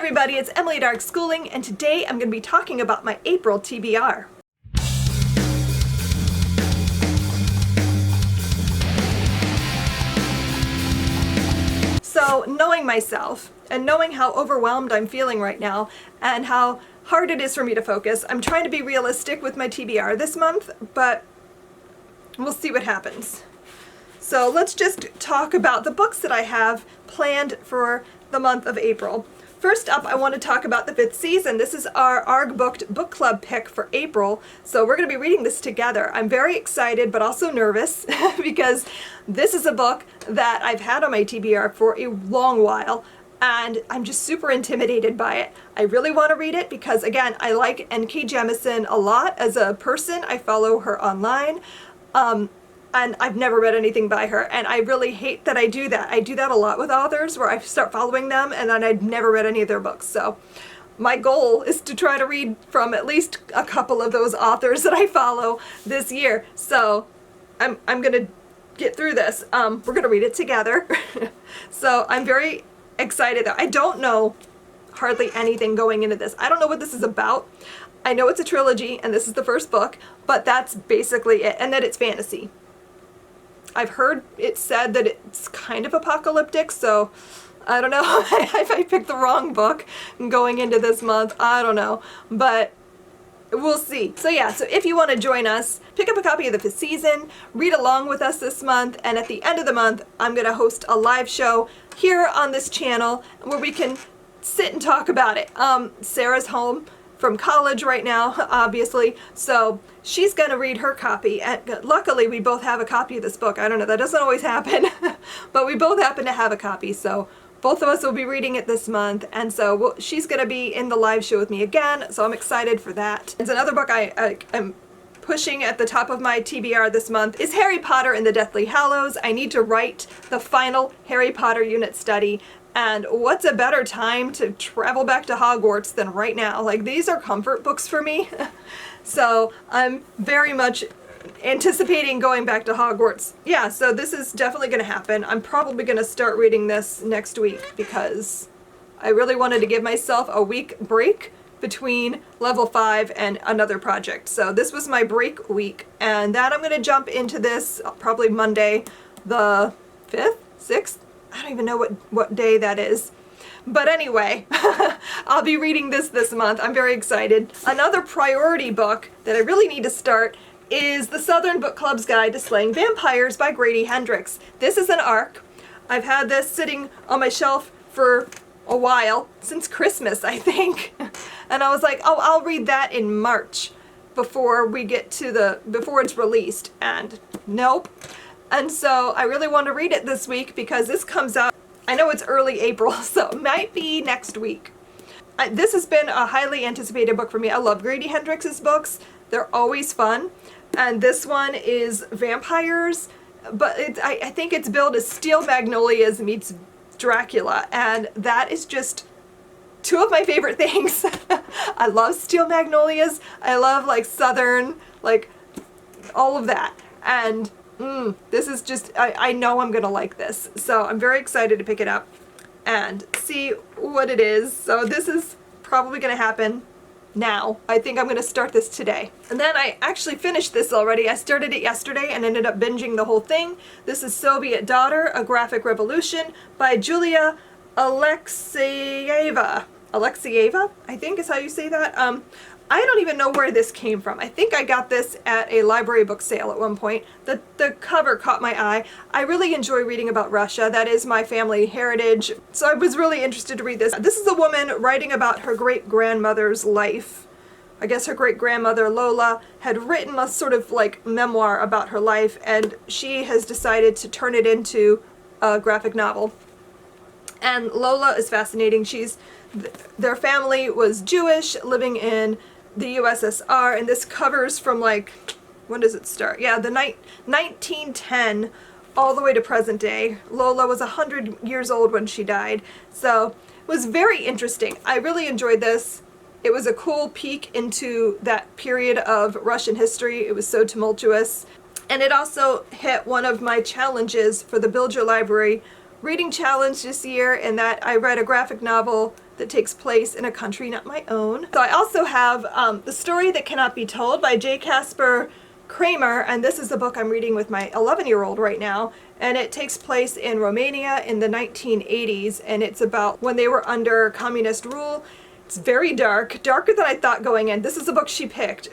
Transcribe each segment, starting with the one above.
everybody, it's Emily Dark Schooling, and today I'm going to be talking about my April TBR. So, knowing myself, and knowing how overwhelmed I'm feeling right now, and how hard it is for me to focus, I'm trying to be realistic with my TBR this month, but we'll see what happens. So let's just talk about the books that I have planned for the month of April. First up, I want to talk about the 5th season. This is our ARG Booked book club pick for April, so we're going to be reading this together. I'm very excited but also nervous because this is a book that I've had on my TBR for a long while, and I'm just super intimidated by it. I really want to read it because, again, I like N.K. Jemisin a lot as a person. I follow her online. And I've never read anything by her, and I really hate that I do that. I do that a lot with authors where I start following them and then I'd never read any of their books. So my goal is to try to read from at least a couple of those authors that I follow this year. So I'm gonna get through this. We're gonna read it together. So I'm very excited. I don't know hardly anything going into this. I don't know what this is about. I know it's a trilogy and this is the first book, but that's basically it, and that it's fantasy. I've heard it said that it's kind of apocalyptic, so I don't know if I picked the wrong book going into this month. I don't know, but we'll see. So yeah, so if you want to join us, pick up a copy of the 5th season, read along with us this month, and at the end of the month, I'm going to host a live show here on this channel where we can sit and talk about it. Sarah's home from college right now, obviously, so she's going to read her copy, and luckily we both have a copy of this book. I don't know, that doesn't always happen, but we both happen to have a copy, so both of us will be reading it this month, and so she's going to be in the live show with me again, so I'm excited for that. It's another book I'm pushing at the top of my TBR this month is Harry Potter and the Deathly Hallows. I need to write the final Harry Potter unit study, and what's a better time to travel back to Hogwarts than right now? Like, these are comfort books for me. So I'm very much anticipating going back to Hogwarts. Yeah, so this is definitely going to happen. I'm probably going to start reading this next week because I really wanted to give myself a week break between level 5 and another project. So this was my break week, and then I'm going to jump into this probably Monday the 5th, 6th? I don't even know what day that is. But anyway, I'll be reading this month. I'm very excited. Another priority book that I really need to start is The Southern Book Club's Guide to Slaying Vampires by Grady Hendrix. This is an ARC. I've had this sitting on my shelf for a while, since Christmas, I think. And I was like, oh, I'll read that in March before it's released. And nope. And so I really want to read it this week because this comes out, I know it's early April, so it might be next week. This has been a highly anticipated book for me. I love Grady Hendrix's books. They're always fun. And this one is vampires, but I think it's billed as Steel Magnolias meets Dracula, and that is just two of my favorite things. I love Steel Magnolias. I love, like, Southern, like, all of that. And this is just, I know I'm gonna like this, so I'm very excited to pick it up and see what it is. So this is probably gonna happen now. I think I'm gonna start this today. And then I actually finished this already. I started it yesterday and ended up binging the whole thing. This is Soviet Daughter, A Graphic Revolution by Julia Alexeyeva. Alexeyeva, I think is how you say that. I don't even know where this came from. I think I got this at a library book sale at one point. The cover caught my eye. I really enjoy reading about Russia. That is my family heritage. So I was really interested to read this. This is a woman writing about her great-grandmother's life. I guess her great-grandmother Lola had written a sort of like memoir about her life, and she has decided to turn it into a graphic novel. And Lola is fascinating. Their family was Jewish, living in the USSR, and this covers from, like, when does it start? Yeah, the 1910 all the way to present day. Lola was 100 years old when she died, so it was very interesting. I really enjoyed this. It was a cool peek into that period of Russian history. It was so tumultuous. And it also hit one of my challenges for the Build Your Library reading challenge this year, in that I read a graphic novel that takes place in a country not my own. So I also have The Story That Cannot Be Told by J. Casper Kramer, and this is a book I'm reading with my 11-year-old right now, and it takes place in Romania in the 1980s, and it's about when they were under communist rule. It's very dark, darker than I thought going in. This is a book she picked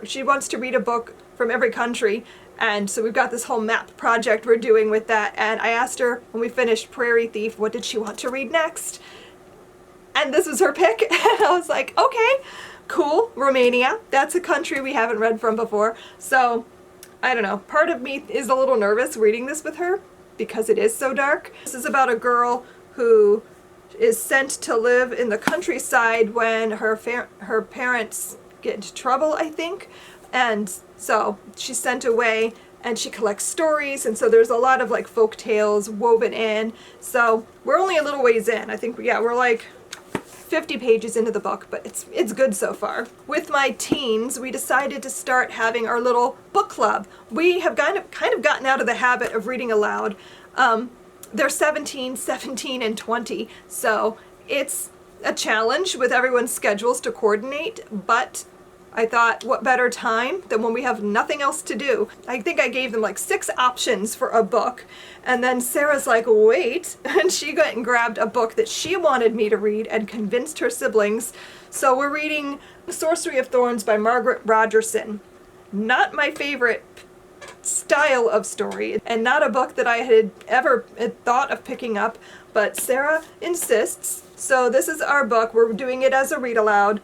she wants to read a book from every country, and so we've got this whole map project we're doing with that, and I asked her when we finished Prairie Thief what did she want to read next, and this was her pick, and I was like, okay, cool, Romania. That's a country we haven't read from before. So, I don't know. Part of me is a little nervous reading this with her because it is so dark. This is about a girl who is sent to live in the countryside when her parents get into trouble, I think. And so she's sent away and she collects stories, and so there's a lot of like folk tales woven in. So we're only a little ways in. I think, yeah, we're like 50 pages into the book, but it's good so far. With my teens, we decided to start having our little book club. We have kind of gotten out of the habit of reading aloud. They're 17, and 20, so it's a challenge with everyone's schedules to coordinate, but I thought, what better time than when we have nothing else to do? I think I gave them like 6 options for a book, and then Sarah's like, wait, and she went and grabbed a book that she wanted me to read and convinced her siblings. So we're reading The Sorcery of Thorns by Margaret Rogerson. Not my favorite style of story, and not a book that I had ever thought of picking up, but Sarah insists. So this is our book. We're doing it as a read aloud.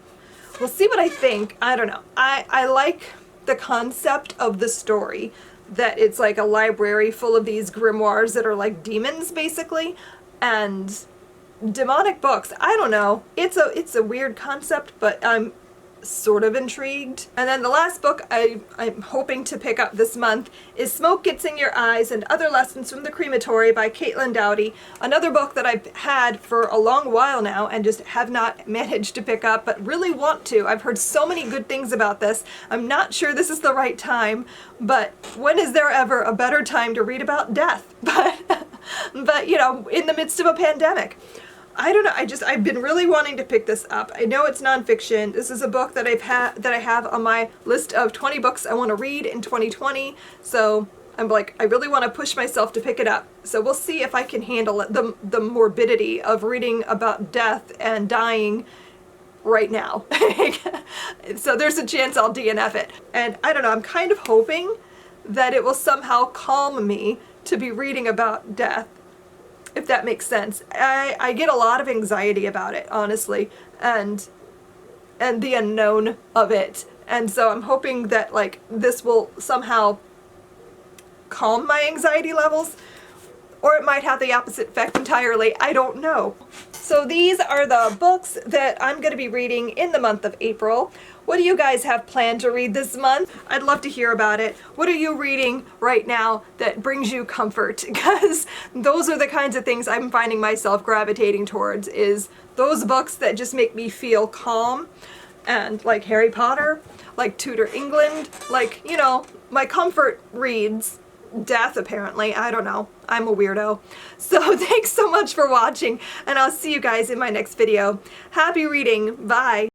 We'll see what I think. I don't know. I like the concept of the story, that it's like a library full of these grimoires that are like demons, basically, and demonic books. I don't know. It's a weird concept, but I'm sort of intrigued. And then the last book I'm hoping to pick up this month is Smoke Gets in Your Eyes and Other Lessons from the Crematory by Caitlin Dowdy. Another book that I've had for a long while now and just have not managed to pick up, but really want to. I've heard so many good things about this. I'm not sure this is the right time, but when is there ever a better time to read about death? But you know, in the midst of a pandemic. I don't know, I've been really wanting to pick this up. I know it's nonfiction. This is a book that I have on my list of 20 books I want to read in 2020. So I'm like, I really want to push myself to pick it up. So we'll see if I can handle it, the morbidity of reading about death and dying right now. So there's a chance I'll DNF it. And I don't know, I'm kind of hoping that it will somehow calm me to be reading about death, if that makes sense. I get a lot of anxiety about it, honestly, and the unknown of it. And so I'm hoping that like this will somehow calm my anxiety levels, or it might have the opposite effect entirely. I don't know. So these are the books that I'm going to be reading in the month of April. What do you guys have planned to read this month? I'd love to hear about it. What are you reading right now that brings you comfort? Because those are the kinds of things I'm finding myself gravitating towards, is those books that just make me feel calm, and like Harry Potter, like Tudor England, like, you know, my comfort reads. Death, apparently. I don't know. I'm a weirdo. So thanks so much for watching, and I'll see you guys in my next video. Happy reading. Bye.